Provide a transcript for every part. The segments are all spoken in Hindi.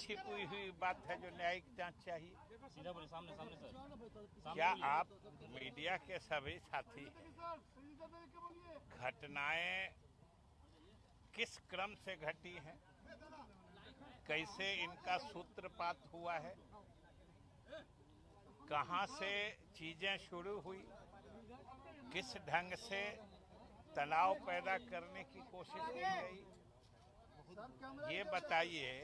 छिपी हुई बात है जो न्यायिक जांच चाहिए? सीधा बोले, सामने सामने सर। क्या आप मीडिया के सभी साथी घटनाएं किस क्रम से घटी हैं, कैसे इनका सूत्रपात हुआ है, कहां से चीजें शुरू हुई, किस ढंग से तनाव पैदा करने की कोशिश की गई, ये बताइए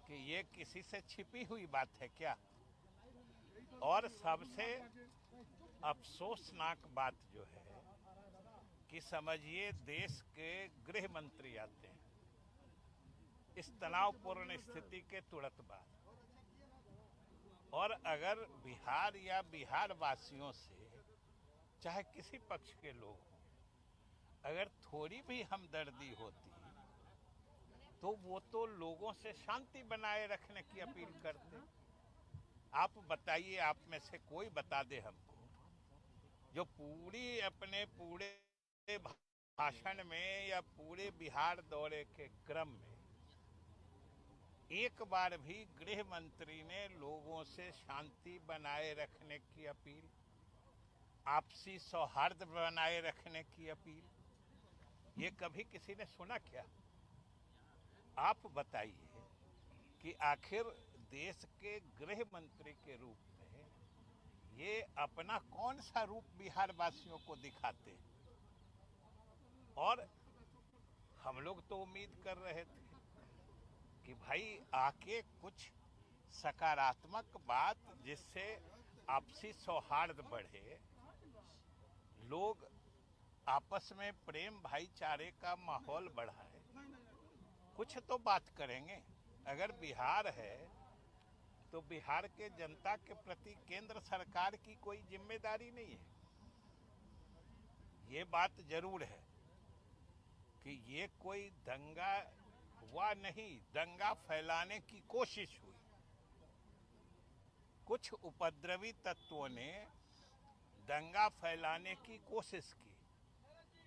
कि ये किसी से छिपी हुई बात है क्या? और सबसे अफसोसनाक बात जो है कि समझिए देश के गृह मंत्री आते हैं इस तनावपूर्ण स्थिति के तुरंत बाद, और अगर बिहार या बिहार वासियों से चाहे किसी पक्ष के लोग हों, अगर थोड़ी भी हमदर्दी होती तो वो तो लोगों से शांति बनाए रखने की अपील करते। आप बताइए, आप में से कोई बता दे हमको, जो अपने पूरे भाषण में या पूरे बिहार दौरे के क्रम में एक बार भी गृह मंत्री ने लोगों से शांति बनाए रखने की अपील, आपसी सौहार्द बनाए रखने की अपील, ये कभी किसी ने सुना क्या? आप बताइए कि आखिर देश के गृह मंत्री के रूप में ये अपना कौन सा रूप बिहार वासियों को दिखाते हैं? और हम लोग तो उम्मीद कर रहे थे कि भाई आके कुछ सकारात्मक बात जिससे आपसी सौहार्द बढ़े, लोग आपस में प्रेम भाईचारे का माहौल बढ़ाए, कुछ तो बात करेंगे। अगर बिहार है तो बिहार के जनता के प्रति केंद्र सरकार की कोई जिम्मेदारी नहीं है। ये बात जरूर है कि ये कोई दंगा हुआ नहीं, दंगा फैलाने की कोशिश हुई। कुछ उपद्रवी तत्वों ने दंगा फैलाने की कोशिश की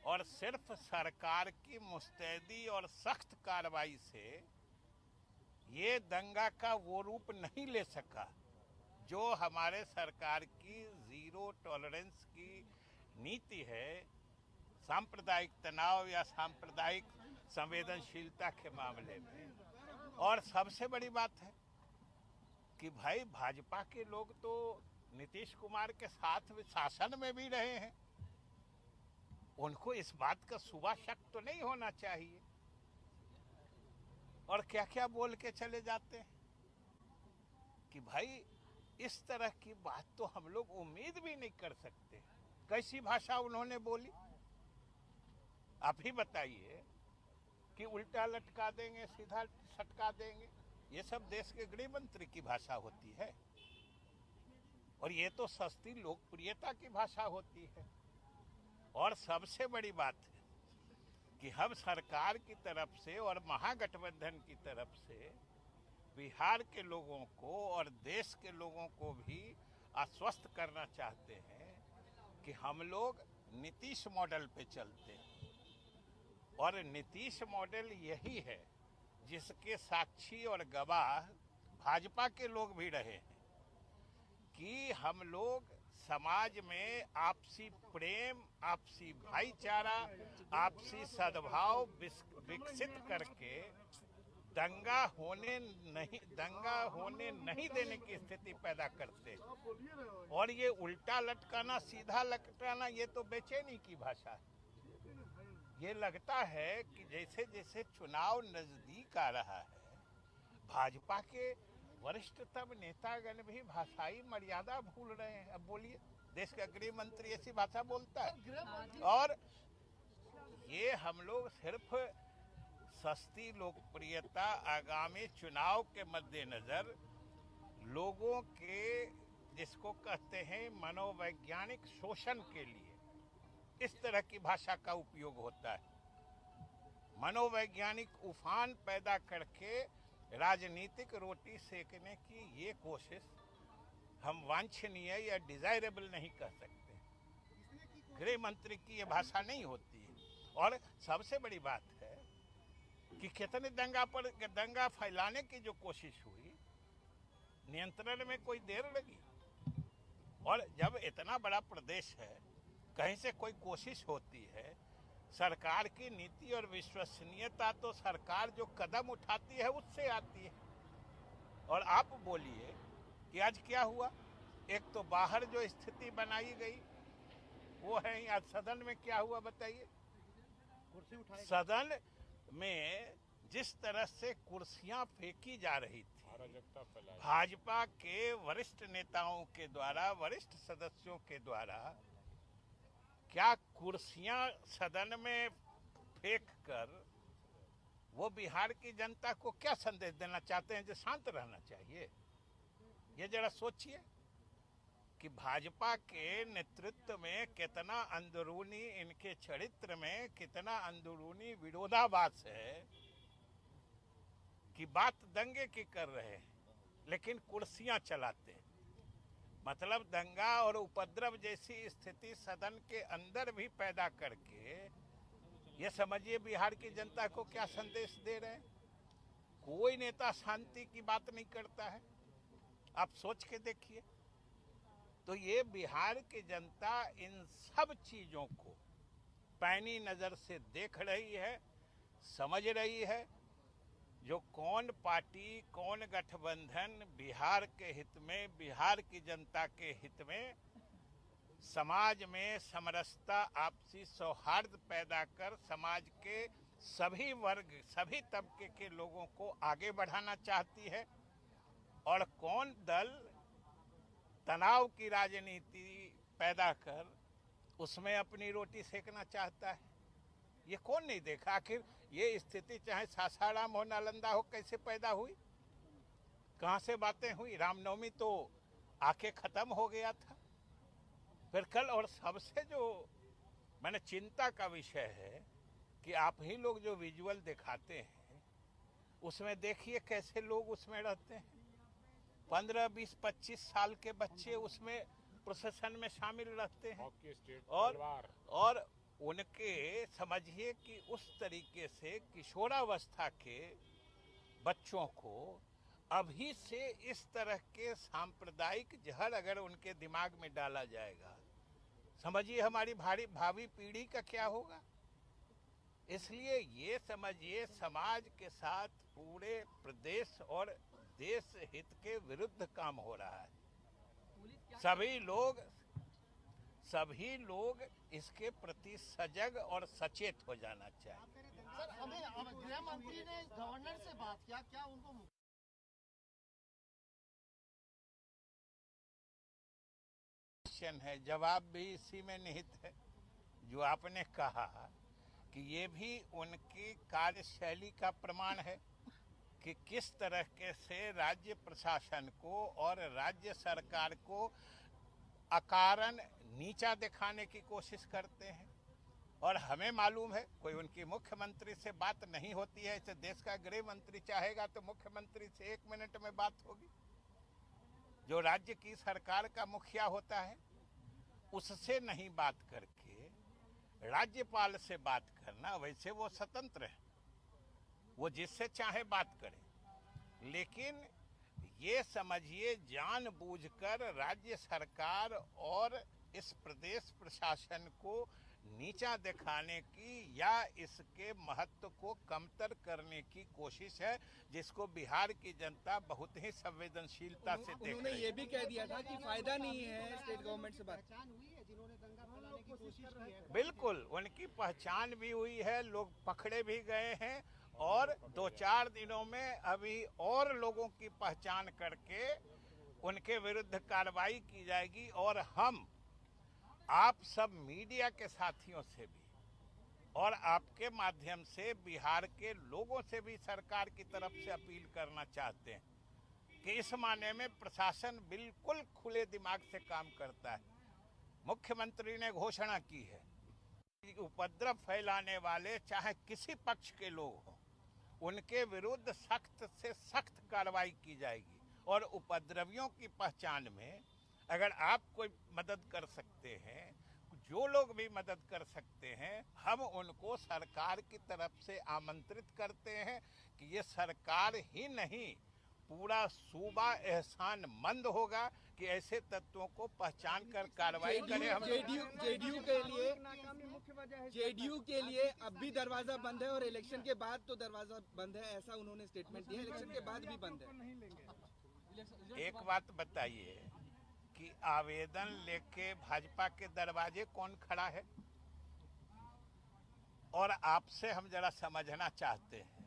और सिर्फ सरकार की मुस्तैदी और सख्त कार्रवाई से ये दंगा का वो रूप नहीं ले सका जो हमारे सरकार की जीरो टॉलरेंस की नीति है सांप्रदायिक तनाव या सांप्रदायिक संवेदनशीलता के मामले में। और सबसे बड़ी बात है कि भाई भाजपा के लोग तो नीतीश कुमार के साथ शासन में भी रहे हैं, उनको इस बात का सुबह शक तो नहीं होना चाहिए, और क्या क्या बोल के चले जाते हैं कि भाई इस तरह की बात तो हम लोग उम्मीद भी नहीं कर सकते। कैसी भाषा उन्होंने बोली, आप ही बताइए कि उल्टा लटका देंगे, सीधा सटका देंगे, ये सब देश के गृह मंत्री की भाषा होती है, और ये तो सस्ती लोकप्रियता की भाषा होती है। और सबसे बड़ी बात है कि हम सरकार की तरफ से और महागठबंधन की तरफ से बिहार के लोगों को और देश के लोगों को भी आश्वस्त करना चाहते हैं कि हम लोग नीतीश मॉडल पे चलते हैं, और नीतीश मॉडल यही है जिसके साक्षी और गवाह भाजपा के लोग भी रहे हैं कि हम लोग समाज में आपसी प्रेम, आपसी भाईचारा, आपसी सद्भाव विकसित करके दंगा होने नहीं देने की स्थिति पैदा करते। और ये उल्टा लटकाना, सीधा लटकाना, ये तो बेचैनी की भाषा है। ये लगता है कि जैसे जैसे चुनाव नजदीक आ रहा है, भाजपा के वरिष्ठतम नेतागण भी भाषाई मर्यादा भूल रहे हैं। अब बोलिए, देश का गृह मंत्री ऐसी भाषा बोलता है? और ये हम लोग सिर्फ सस्ती लोकप्रियता आगामी चुनाव के मद्देनजर लोगों के जिसको कहते हैं मनोवैज्ञानिक शोषण के लिए इस तरह की भाषा का उपयोग होता है। मनोवैज्ञानिक उफान पैदा करके राजनीतिक रोटी सेकने की ये कोशिश हम वांछनीय या डिजायरेबल नहीं कह सकते। गृह मंत्री की ये भाषा नहीं होती है। और सबसे बड़ी बात है कि कितने दंगा फैलाने की जो कोशिश हुई, नियंत्रण में कोई देर लगी? और जब इतना बड़ा प्रदेश है, कहीं से कोई कोशिश होती है, सरकार की नीति और विश्वसनीयता तो सरकार जो कदम उठाती है उससे आती है। और आप बोलिए कि आज क्या हुआ? एक तो बाहर जो स्थिति बनाई गई वो है, आज सदन में क्या हुआ बताइए? सदन में जिस तरह से कुर्सियां फेंकी जा रही थी, भाजपा के वरिष्ठ नेताओं के द्वारा, वरिष्ठ सदस्यों के द्वारा, क्या कुर्सियां सदन में फेंक कर वो बिहार की जनता को क्या संदेश देना चाहते हैं? जो शांत रहना चाहिए। ये जरा सोचिए कि भाजपा के नेतृत्व में कितना अंदरूनी, इनके चरित्र में कितना अंदरूनी विरोधाभास है कि बात दंगे की कर रहे हैं लेकिन कुर्सियां चलाते हैं। मतलब दंगा और उपद्रव जैसी स्थिति सदन के अंदर भी पैदा करके, ये समझिए बिहार की जनता को क्या संदेश दे रहे हैं। कोई नेता शांति की बात नहीं करता है, आप सोच के देखिए। तो ये बिहार की जनता इन सब चीजों को पैनी नजर से देख रही है, समझ रही है। जो कौन पार्टी, कौन गठबंधन बिहार के हित में, बिहार की जनता के हित में, समाज में समरसता, आपसी सौहार्द पैदा कर समाज के सभी वर्ग, सभी तबके के लोगों को आगे बढ़ाना चाहती है, और कौन दल तनाव की राजनीति पैदा कर उसमें अपनी रोटी सेकना चाहता है। ये कौन नहीं देखा? आखिर ये स्थिति चाहे सासाराम हो, नालंदा हो, कैसे पैदा हुई, कहां से बातें हुई? रामनवमी तो आके खत्म हो गया था। फिर कल, और सबसे जो मैंने चिंता का विषय है कि आप ही लोग जो विजुअल दिखाते हैं उसमें देखिए कैसे लोग उसमें रहते हैं। 15, 20, 25 साल के बच्चे उसमें प्रोसेशन में शामिल रहते हैं, और उनके समझिए कि उस तरीके से किशोरावस्था के बच्चों को अभी से इस तरह के सांप्रदायिक जहर अगर उनके दिमाग में डाला जाएगा, समझिए हमारी भावी पीढ़ी का क्या होगा। इसलिए ये समझिए समाज के साथ पूरे प्रदेश और देश हित के विरुद्ध काम हो रहा है। सभी लोग इसके प्रति सजग और सचेत हो जाना चाहिए। सर, हमें गृह मंत्री ने गवर्नर से बात किया, क्या उनको है? जवाब भी इसी में निहित है जो आपने कहा कि ये भी उनकी कार्यशैली का प्रमाण है कि किस तरह के से राज्य प्रशासन को और राज्य सरकार को अकारण नीचा दिखाने की कोशिश करते हैं। और हमें मालूम है कोई उनकी मुख्यमंत्री से बात नहीं होती है। इसे देश का गृह मंत्री चाहेगा तो मुख्यमंत्री से 1 मिनट में बात होगी। जो राज्य की सरकार का मुखिया होता है उससे नहीं बात करके राज्यपाल से बात करना, वैसे वो स्वतंत्र है, वो जिससे चाहे बात करे। लेकिन ये समझिए जानबूझकर राज्य सरकार और इस प्रदेश प्रशासन को नीचा दिखाने की या इसके महत्व को कमतर करने की कोशिश है, जिसको बिहार की जनता बहुत ही संवेदनशीलता से देख रही है। उन्होंने ये भी कह दिया था कि फायदा नहीं है स्टेट गवर्नमेंट से बात। जिन्होंने दंगा फैलाने की कोशिश की है? बिल्कुल, उनकी पहचान भी हुई है, लोग पकड़े भी गए हैं, और 2-4 दिनों में अभी और लोगों की पहचान करके उनके विरुद्ध कार्रवाई की जाएगी। और हम आप सब मीडिया के साथियों से भी और आपके माध्यम से बिहार के लोगों से भी सरकार की तरफ से अपील करना चाहते हैं कि इस माने में प्रशासन बिल्कुल खुले दिमाग से काम करता है। मुख्यमंत्री ने घोषणा की है कि उपद्रव फैलाने वाले चाहे किसी पक्ष के लोग हों, उनके विरुद्ध सख्त से सख्त कार्रवाई की जाएगी। और उपद्रवियों की पहचान में अगर आप कोई मदद कर सकते हैं, जो लोग भी मदद कर सकते हैं, हम उनको सरकार की तरफ से आमंत्रित करते हैं कि ये सरकार ही नहीं, पूरा सूबा एहसानमंद होगा कि ऐसे तत्वों को पहचान कर कार्रवाई करें। हम जेडीयू के लिए अब भी दरवाजा बंद है और इलेक्शन के बाद तो दरवाजा बंद है, ऐसा उन्होंने स्टेटमेंट दिया। इलेक्शन के बाद भी बंद है। एक बात बताइए कि आवेदन लेके भाजपा के दरवाजे कौन खड़ा है? और आपसे हम जरा समझना चाहते हैं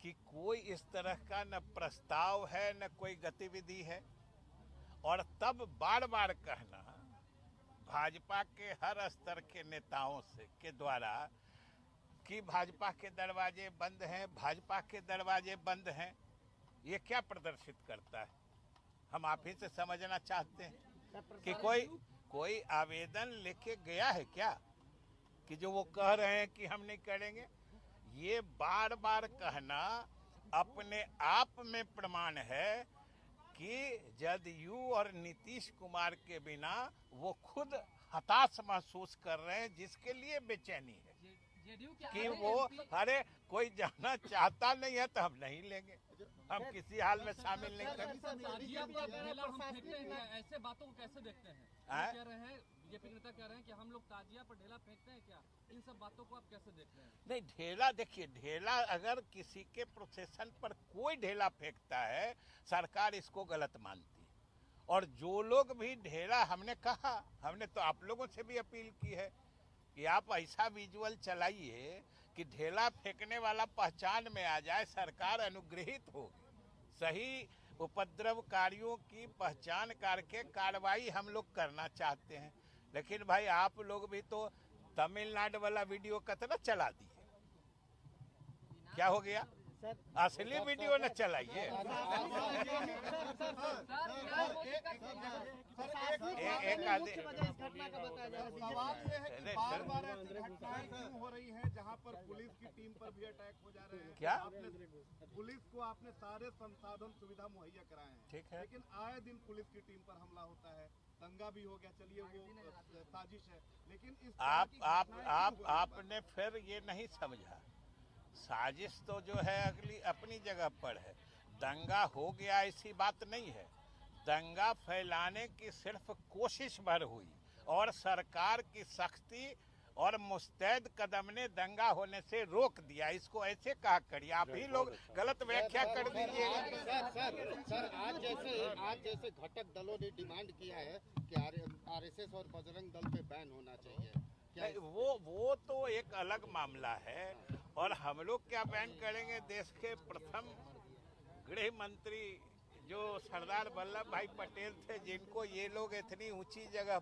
कि कोई इस तरह का न प्रस्ताव है न कोई गतिविधि है, और तब बार बार कहना भाजपा के हर स्तर के नेताओं से के द्वारा कि भाजपा के दरवाजे बंद हैं, भाजपा के दरवाजे बंद हैं, ये क्या प्रदर्शित करता है? हम आप ही से समझना चाहते हैं कि कोई आवेदन लेके गया है क्या कि जो वो कह रहे हैं कि हम नहीं करेंगे? ये बार बार कहना अपने आप में प्रमाण है कि जदयू और नीतीश कुमार के बिना वो खुद हताश महसूस कर रहे हैं, जिसके लिए बेचैनी है कि वो अरे कोई जाना चाहता नहीं है तो हम नहीं लेंगे, हम किसी हाल में शामिल नहीं करेंगे। ऐसे बातों को कैसे देखते हैं? कह रहे हैं बीजेपी नेता कह रहे हैं कि हम लोग ताजिया पर ढेला फेंकते हैं क्या? इन सब बातों को आप कैसे देखते हैं? नहीं, ढेला देखिए, ढेला अगर किसी के प्रोसेशन पर कोई ढेला फेंकता है सरकार इसको गलत मानती है। और जो लोग भी ढेला, हमने कहा, हमने तो आप लोगों से भी अपील की है कि आप ऐसा विजुअल चलाइए कि ढेला फेंकने वाला पहचान में आ जाए, सरकार अनुग्रहित होगी। सही उपद्रवकारियों की पहचान करके कार्रवाई हम लोग करना चाहते हैं। लेकिन भाई आप लोग भी तो तमिलनाडु वाला वीडियो कितना चला दिए, क्या हो गया? असली वीडियो न चलाइए। एक आदमी सवाल ये है कि बार-बार ऐसी घटनाएं क्यों हो रही हैं जहां पर पुलिस की टीम पर भी अटैक हो जा रहे हैं? क्या? पुलिस को आपने सारे संसाधन सुविधा मुहैया कराए हैं, ठीक है, लेकिन आए दिन पुलिस की टीम पर हमला होता है, दंगा भी हो गया, चलिए वो साजिश है, लेकिन इस आपने फिर ये नहीं समझा, साजिश तो जो है अगली अपनी जगह पर है, दंगा हो गया ऐसी बात नहीं है। दंगा फैलाने की सिर्फ कोशिश भर हुई और सरकार की सख्ती और मुस्तैद कदम ने दंगा होने से रोक दिया। इसको ऐसे कहा करिए, आप ही लोग गलत व्याख्या कर दीजिएगा। सर आज जैसे घटक दलों ने डिमांड किया है कि आरएसएस और बजरंग दल पे बैन होना चाहिए, क्या वो तो एक अलग मामला है। और हम लोग क्या बैन करेंगे? देश के प्रथम गृह मंत्री जो सरदार वल्लभ भाई पटेल थे, जिनको ये लोग इतनी ऊंची जगह